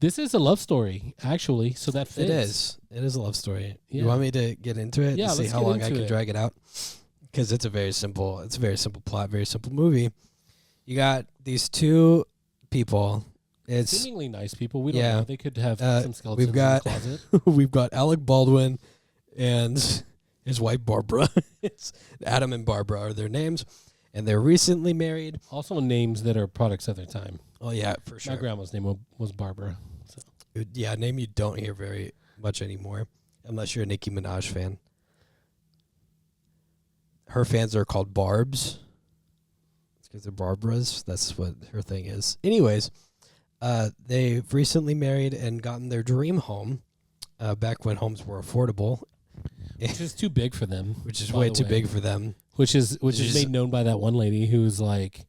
This is a love story, actually, so that fits. It is. It is a love story. Yeah. You want me to get into it? Yeah, and see let's how get long I into can it. drag it out. Because it's a very simple plot, very simple movie. You got these two people. It's Seemingly nice people. We don't know. They could have some skeletons we've got in the closet. we've got Alec Baldwin and his wife Barbara. It's Adam and Barbara are their names, and they're recently married. Also names that are products of their time. Oh yeah, for sure. My grandma's name was Barbara. So. Yeah, a name you don't hear very much anymore, unless you're a Nicki Minaj fan. Her fans are called Barbs. It's because they're Barbaras. That's what her thing is. Anyways, they've recently married and gotten their dream home back when homes were affordable. Which is too big for them. Which is way too big for them. Which is made known by that one lady who's like,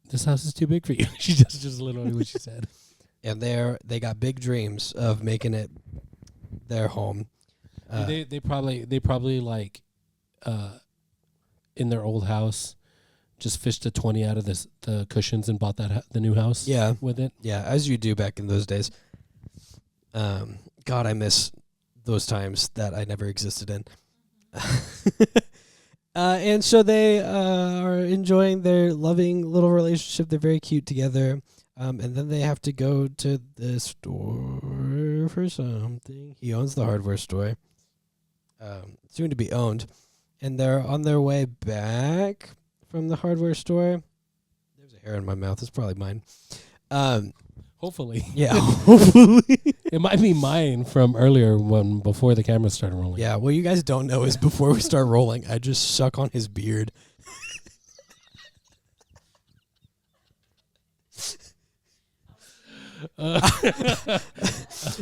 "This house is too big for you." She just literally what she said. And they got big dreams of making it their home. They probably like in their old house just fished a 20 out of the cushions and bought the new house. Yeah, with it. Yeah, as you do back in those days. God, I miss those times that I never existed in. And so they are enjoying their loving little relationship. They're very cute together. And then they have to go to the store for something. He owns the hardware store. Soon to be owned. And they're on their way back from the hardware store. There's a hair in my mouth. It's probably mine. Hopefully. Yeah, hopefully. It might be mine from earlier before the camera started rolling. Yeah, what you guys don't know is before we start rolling, I just suck on his beard.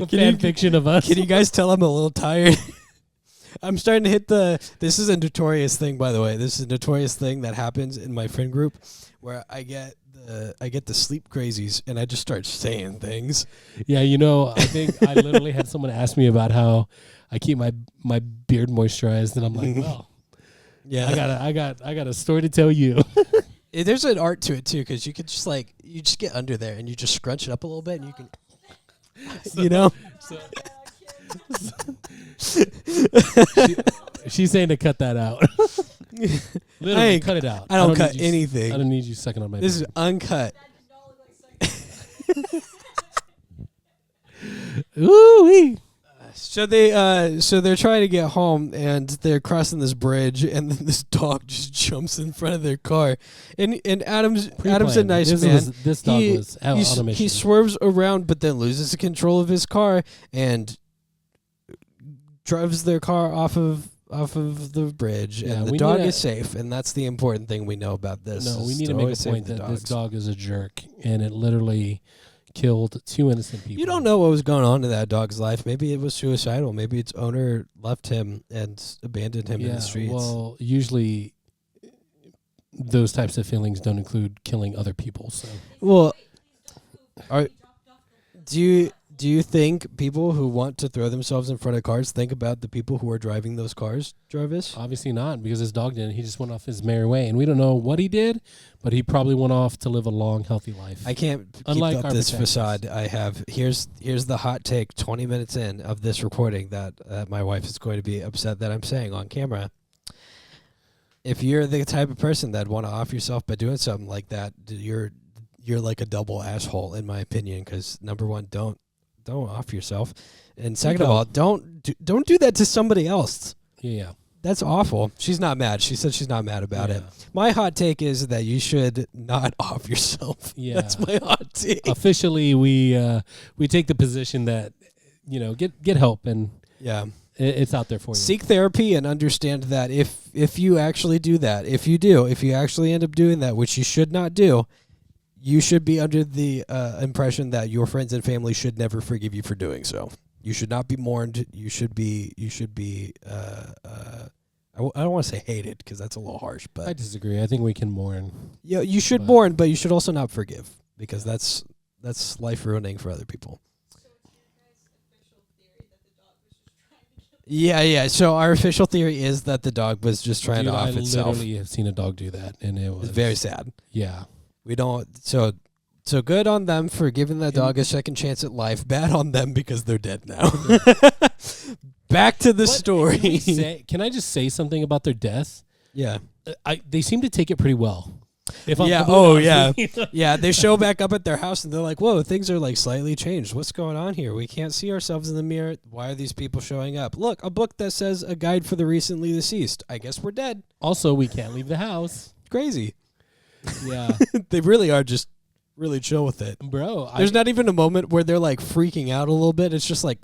Fan fiction of us. Can you guys tell I'm a little tired? I'm starting to hit this is a notorious thing, by the way. This is a notorious thing that happens in my friend group where I get the sleep crazies and I just start saying things. Yeah, I think I literally had someone ask me about how I keep my beard moisturized, and I'm like, well, yeah, I got a story to tell you. There's an art to it too, because you could just you just get under there and you just scrunch it up a little bit, and you can, She's saying to cut that out. Literally, cut it out. I don't cut anything. I don't need you sucking on my This is uncut. Ooh-wee. So they're trying to get home, and they're crossing this bridge, and then this dog just jumps in front of their car. And Adam's a nice man. This dog was out on a mission. He swerves around, but then loses control of his car and drives their car off of the bridge. Yeah, and the dog is safe, and that's the important thing we know about this. No, we need to make a point that this dog is a jerk, and it literally killed 2 innocent people. You don't know what was going on in that dog's life. Maybe it was suicidal. Maybe its owner left him and abandoned him in the streets. Well, usually those types of feelings don't include killing other people. So, well, do you think people who want to throw themselves in front of cars think about the people who are driving those cars, Jarvis? Obviously not, because his dog didn't. He just went off his merry way, and we don't know what he did, but he probably went off to live a long, healthy life. I can't Unlike keep up our this protectors. facade I have. Here's the hot take 20 minutes in of this recording that my wife is going to be upset that I'm saying on camera. If you're the type of person that want to off yourself by doing something like that, you're like a double asshole, in my opinion, because number one, don't off yourself, and second of all, don't do that to somebody else. Yeah. That's awful. She's not mad. She said she's not mad about it. My hot take is that you should not off yourself. Yeah. That's my hot take. Officially, we take the position that, get help, and it's out there for you. Seek therapy and understand that if you actually do that, if you actually end up doing that, which you should not do, you should be under the impression that your friends and family should never forgive you for doing so. You should not be mourned. You should be. I don't want to say hated, because that's a little harsh. But I disagree. I think we can mourn. Yeah, you should mourn, but you should also not forgive, because that's life ruining for other people. Yeah. So our official theory is that the dog was just trying to off itself. I literally have seen a dog do that, and it was very sad. Yeah. We don't. So So good on them for giving that dog a second chance at life. Bad on them because they're dead now. Back to the story. Can I just say something about their death? Yeah. They seem to take it pretty well. Yeah. Oh, yeah. Yeah. They show back up at their house and they're like, whoa, things are like slightly changed. What's going on here? We can't see ourselves in the mirror. Why are these people showing up? Look, a book that says a guide for the recently deceased. I guess we're dead. Also, we can't leave the house. Crazy. Yeah. They really are just really chill with it. Bro. There's not even a moment where they're like freaking out a little bit. It's just like,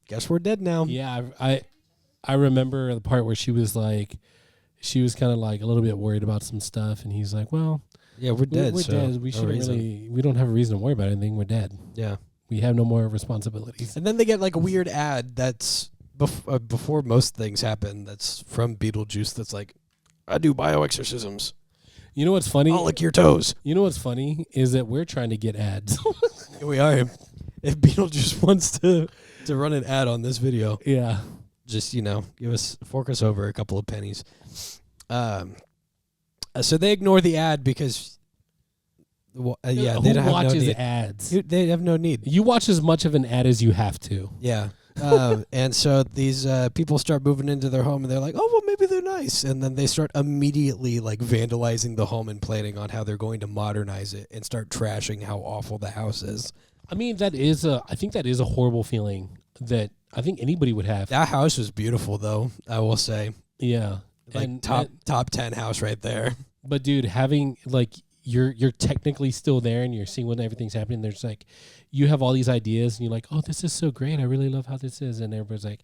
guess we're dead now. Yeah. I remember the part where she was kind of like a little bit worried about some stuff, and he's like, "Well, yeah, we're dead. We're dead. We shouldn't really. We don't have a reason to worry about anything. We're dead. Yeah, we have no more responsibilities." And then they get like a weird ad that's before most things happen. That's from Beetlejuice. That's like, I do bioexorcisms. You know what's funny? I'll lick your toes. You know what's funny is that we're trying to get ads. Here we are. If Beetlejuice wants to run an ad on this video, yeah. Just, fork us over a couple of pennies. So they ignore the ad because, Who they don't have watches no need. ads? They have no need. You watch as much of an ad as you have to. Yeah. And so these people start moving into their home and they're like, oh, well, maybe they're nice. And then they start immediately like vandalizing the home and planning on how they're going to modernize it and start trashing how awful the house is. I mean, I think that is a horrible feeling that I think anybody would have. That house was beautiful, though, I will say. Yeah. Like and top 10 house right there. But dude, having like you're technically still there and you're seeing when everything's happening, there's like you have all these ideas and you're like, oh, this is so great. I really love how this is. And everybody's like,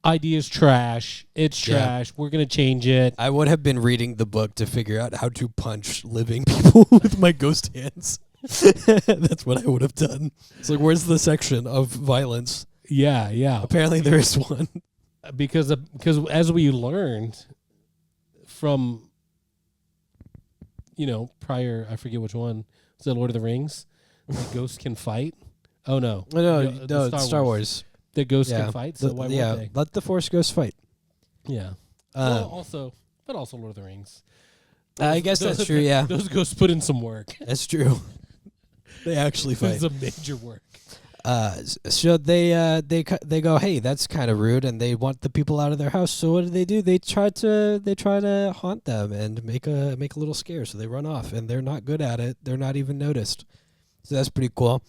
idea's trash. It's trash. We're gonna change it. I would have been reading the book to figure out how to punch living people with my ghost hands. That's what I would have done. It's like, where's the section of violence? Yeah, yeah. Apparently there is one. Because as we learned from, prior, I forget which one, was it Lord of the Rings? The ghosts can fight. Oh no, no, Star Wars. The ghosts can fight. So why won't they? Let the Force ghosts fight. Yeah. Also Lord of the Rings. I guess that's true. Yeah, those ghosts put in some work. That's true. They actually fight. It's a major work. So they go, hey, that's kind of rude, and they want the people out of their house. So what do? They try to haunt them and make a little scare. So they run off, and they're not good at it. They're not even noticed. So that's pretty cool.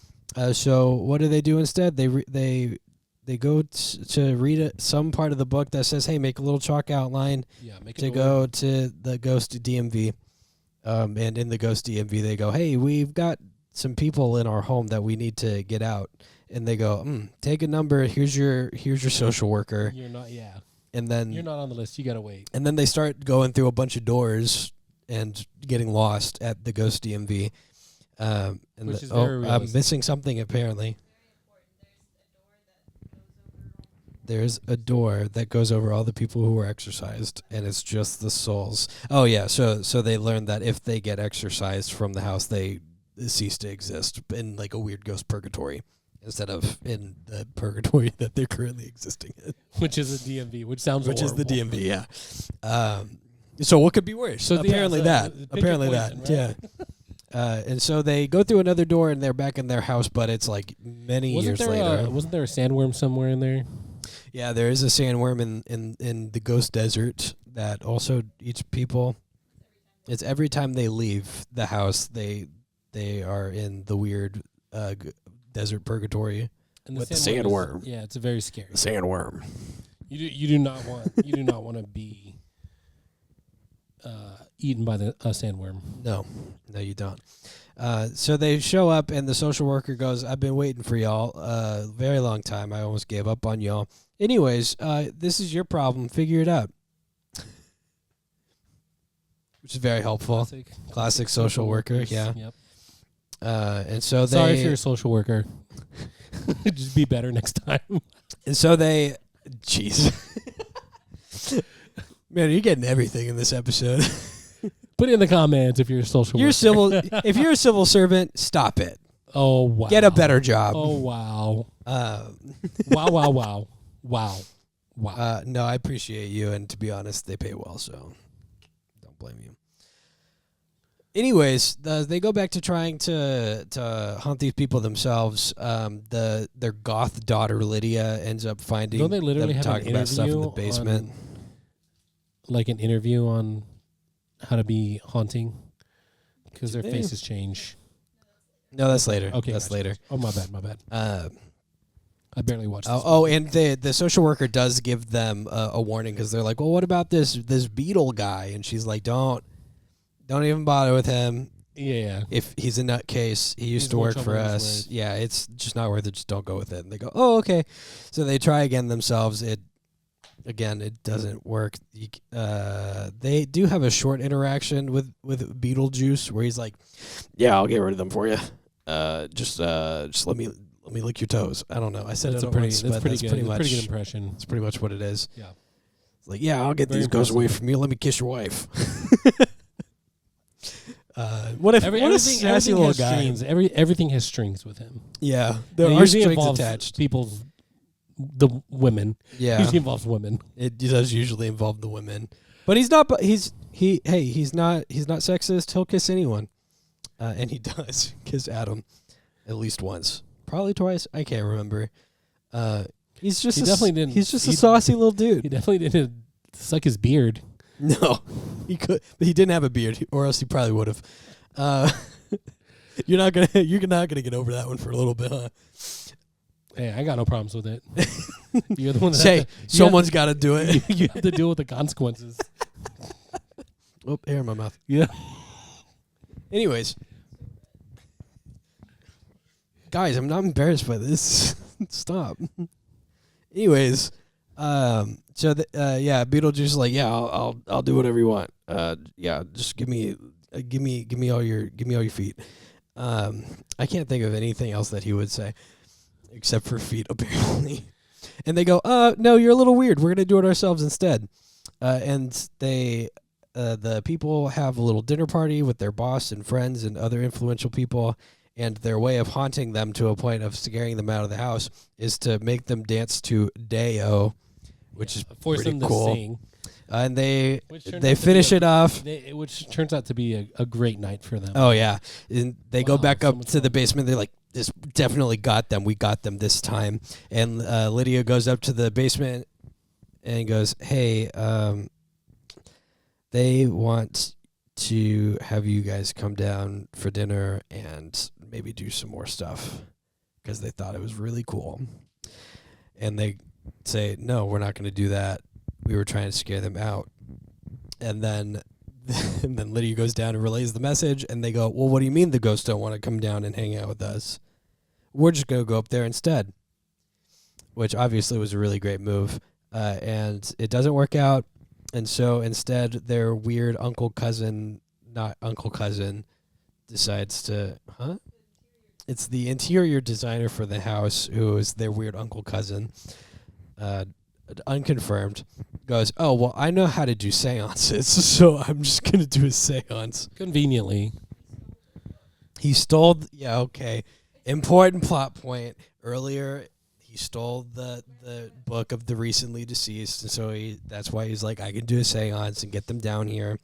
So what do they do instead? They go to read some part of the book that says, hey, make a little chalk outline to go to the ghost DMV. And in the ghost DMV, they go, hey, we've got some people in our home that we need to get out. And they go, take a number. Here's your social worker. You're not, yeah. And then you're not on the list. You gotta wait. And then they start going through a bunch of doors and getting lost at the ghost DMV. Which is very realistic. I'm missing something apparently. There's a door that goes over all the people who were exorcised, and it's just the souls. Oh yeah, so they learn that if they get exorcised from the house, they cease to exist in like a weird ghost purgatory instead of in the purgatory that they're currently existing in, which is a DMV, which sounds horrible. Is the DMV, yeah. So what could be worse? So apparently that, right? Yeah. And so they go through another door and they're back in their house, but it's like many years later. Wasn't there a sandworm somewhere in there? Yeah, there is a sandworm in the ghost desert that also eats people. It's every time they leave the house, they are in the weird desert purgatory with the sandworm. Yeah, it's very scary. The sandworm. You do not want to be eaten by a sandworm. No, you don't. So they show up, and the social worker goes, I've been waiting for y'all a very long time. I almost gave up on y'all. Anyways, this is your problem. Figure it out. Which is very helpful. Classic social worker, yeah. Yep. And so sorry if you're a social worker. Just be better next time. And so they... Jeez. Man, you're getting everything in this episode. Put it in the comments if you're a social worker. If you're a civil servant, stop it. Oh, wow. Get a better job. Oh, wow. Wow. No, I appreciate you, and to be honest, they pay well, so don't blame you. Anyways, they go back to trying to hunt these people themselves. Their goth daughter Lydia ends up finding Don't they literally them have an talking about stuff in the interview basement. like an interview on how to be haunting? Because their They- faces change. No, that's later. Okay, that's gotcha. later. Oh, my bad. I barely watched this. And the social worker does give them a warning because they're like, well, what about this Beetle guy? And she's like, don't even bother with him. Yeah. If he's a nutcase, he used He's to more work trouble for than he's us. worth. Yeah, it's just not worth it. Just don't go with it. And they go, oh, okay. So they try again themselves. It doesn't work. They do have a short interaction with Beetlejuice where he's like, yeah, I'll get rid of them for you. Just let me lick your toes. I don't know. I said That's it pretty once, good. but that's pretty much Pretty good impression. That's pretty much what it is. Yeah. It's like, yeah, I'll get Very these ghosts away impressive. from you. Let me kiss your wife. What a sassy everything little has guy. strings. Everything has strings with him. Yeah, there It are usually strings involves attached. the women. Yeah, Usually involves women. it does usually involve the women, but he's not. But he's not sexist. He'll kiss anyone, and he does kiss Adam at least once, probably twice. I can't remember. He's just He definitely didn't. He's just a saucy little dude. He definitely didn't suck his beard. No, he could, but he didn't have a beard, or else he probably would have. You're not gonna get over that one for a little bit, huh? Hey, I got no problems with it. You're the one that Say someone's got to do it. you have to deal with the consequences. Oh, hair in my mouth. Yeah. Anyways, guys, I'm not embarrassed by this. Stop. Anyways, Beetlejuice is like, yeah, I'll do whatever you want. Yeah, just give me all your feet. I can't think of anything else that he would say except for feet, apparently. And they go, no, you're a little weird. We're gonna do it ourselves instead. And the people have a little dinner party with their boss and friends and other influential people. And their way of haunting them to a point of scaring them out of the house is to make them dance to Day-O, which is Force pretty them cool. to sing. And they Which turned out they to be finish it off. which turns out to be a great night for them. Oh yeah, and they go Wow, back so up much to the fun. basement. They're like, "This definitely got them. We got them this time." And Lydia goes up to the basement and goes, "Hey, they want to have you guys come down for dinner and maybe do some more stuff because they thought it was really cool." And they say, "No, we're not going to do that. We were trying to scare them out." And then Lydia goes down and relays the message, and they go, "Well, what do you mean the ghosts don't want to come down and hang out with us? We're just going to go up there instead." Which obviously was a really great move. And it doesn't work out. And so instead, their weird not uncle cousin, decides to, It's the interior designer for the house, who is their weird uncle cousin, unconfirmed, goes, "Oh, well, I know how to do seances, so I'm just going to do a seance." Conveniently. He stole, important plot point. Earlier, he stole the book of the recently deceased, and so that's why he's like, I can do a seance and get them down here.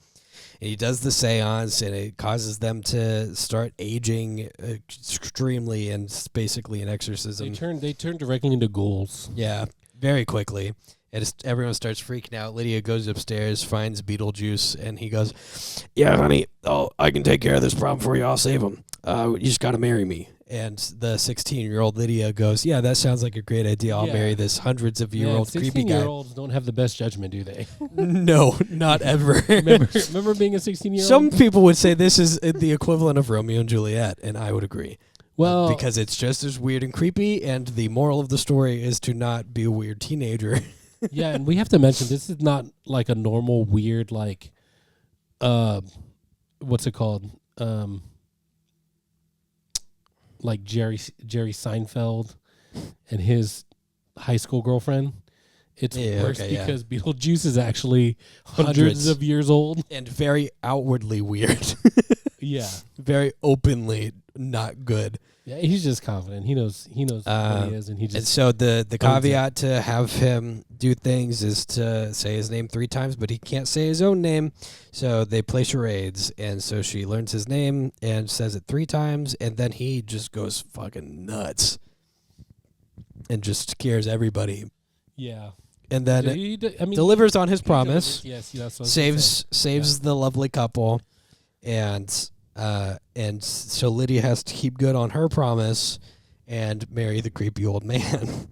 And he does the seance, and it causes them to start aging extremely, and it's basically an exorcism. They turn directly into ghouls. Yeah, very quickly. And everyone starts freaking out. Lydia goes upstairs, finds Beetlejuice, and he goes, "Yeah, honey, I can take care of this problem for you. I'll save him. You just got to marry me." And the 16-year-old Lydia goes, "Yeah, that sounds like a great idea. I'll marry this hundreds of year old creepy guy." 16-year-olds don't have the best judgment, do they? No, not ever. remember being a 16-year-old? Some people would say this is the equivalent of Romeo and Juliet, and I would agree. Well, Because it's just as weird and creepy, and the moral of the story is to not be a weird teenager. yeah, and we have to mention this is not like a normal weird what's it called? Like Jerry Seinfeld and his high school girlfriend. It's worse because Beetlejuice is actually hundreds of years old And very outwardly weird. Yeah. Very openly not good. Yeah, he's just confident. He knows what he is, and he just. And so the owns it. caveat to have him do things is to say his name 3 times, but he can't say his own name. So they play charades, and so she learns his name and says it 3 times, and then he just goes fucking nuts and just scares everybody. Yeah. And then delivers on his promise. Yes, that's what saves the lovely couple, and so Lydia has to keep good on her promise and marry the creepy old man.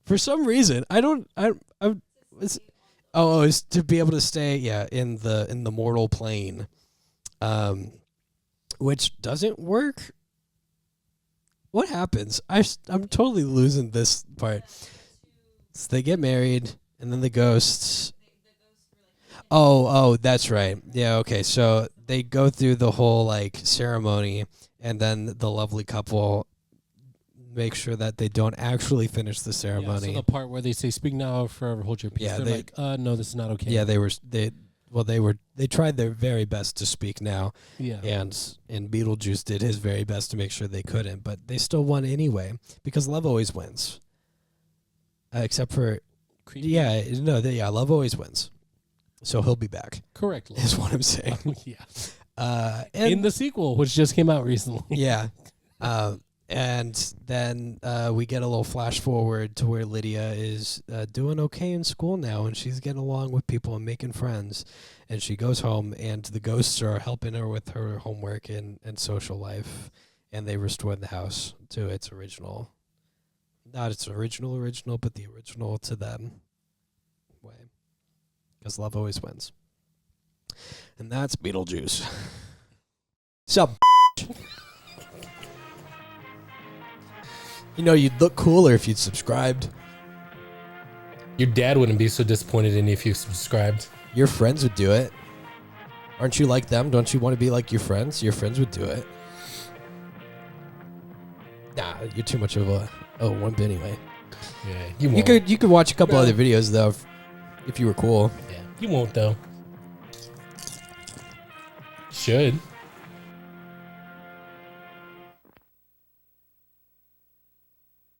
For some reason, it's to be able to stay in the mortal plane, which doesn't work. What happens? I'm totally losing this part. So they get married, and then the ghosts. Oh, that's right. Yeah, okay. So they go through the whole like ceremony, and then the lovely couple make sure that they don't actually finish the ceremony. Yeah, so the part where they say "Speak now or forever hold your peace." Yeah, they're like, "No, this is not okay." Yeah, they tried their very best to speak now. Yeah, and Beetlejuice did his very best to make sure they couldn't, but they still won anyway because love always wins. Except for, creepy. love always wins. So he'll be back. Correctly. Is what I'm saying. Yeah. In the sequel, which just came out recently. Yeah. And then we get a little flash forward to where Lydia is doing okay in school now, and she's getting along with people and making friends. And she goes home, and the ghosts are helping her with her homework and social life, and they restore the house to its original. Not its original, but the original to them way. Because love always wins. And that's Beetlejuice. Sup, you'd look cooler if you'd subscribed. Your dad wouldn't be so disappointed in you if you subscribed. Your friends would do it. Aren't you like them? Don't you want to be like your friends? Your friends would do it. Nah, you're too much of a wimp anyway. Yeah, you could watch a couple other videos though, if you were cool. Yeah, you won't though. Should.